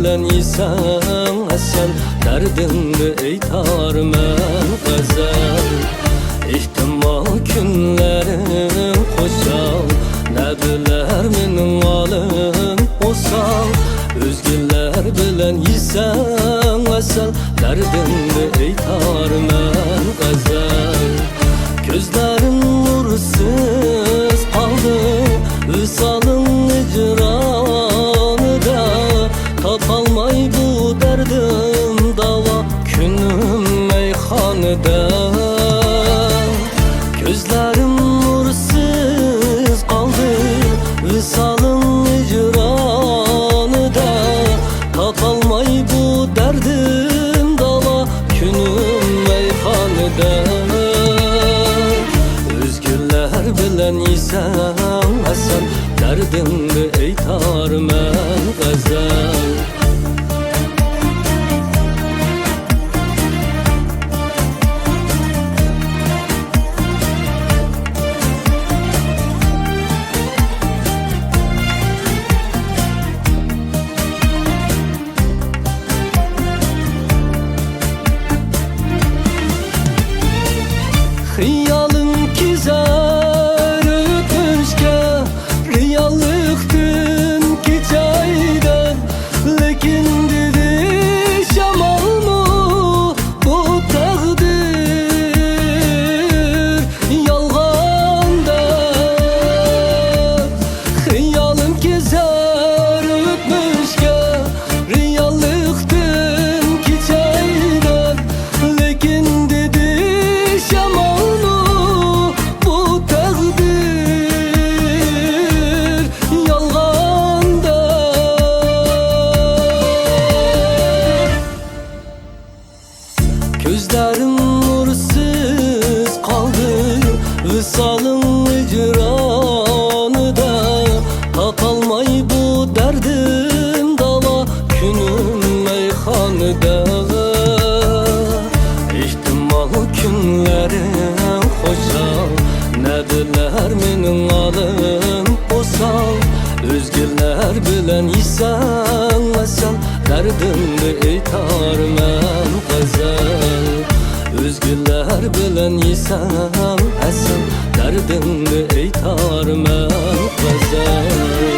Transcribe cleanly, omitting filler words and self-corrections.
bilen isen asal, derdimni aytarman g'azal. İhtimal günlerim qo'shal, ne biler mening olim o'sal. O'zgalar bilen isen asal, derdimni aytarman g'azal. Gözlerim nursiz qaldi, visolin icranida. Topolmay bu derdim davo, kunim meyxonada. Gözlerim nursiz qaldi, visolin icranida. Topolmay bu derdim davo, kunim meyxonada. O'zgalar bilen isen asal, derdimni aytarman g'azal. Hiyalim kizer ötmüşke, reallıktın keçaydan. Lekin dedi şamal mı bu takdir yalganda. Hiyalim kizer ötmüşke, reallıktın keçaydan. Lekin dedi şamal gözlerim nursiz qaldı, visolin icranida. Topolmay bu derdim davo, kunim meyxonada. İhtimal günlerim qo'shal, ne biler mening olim o'sal. O'zgalar bilen isen asal, derdimni aytarman g'azal. O'zgalar bilen isen asal, derdimni aytarman g'azal.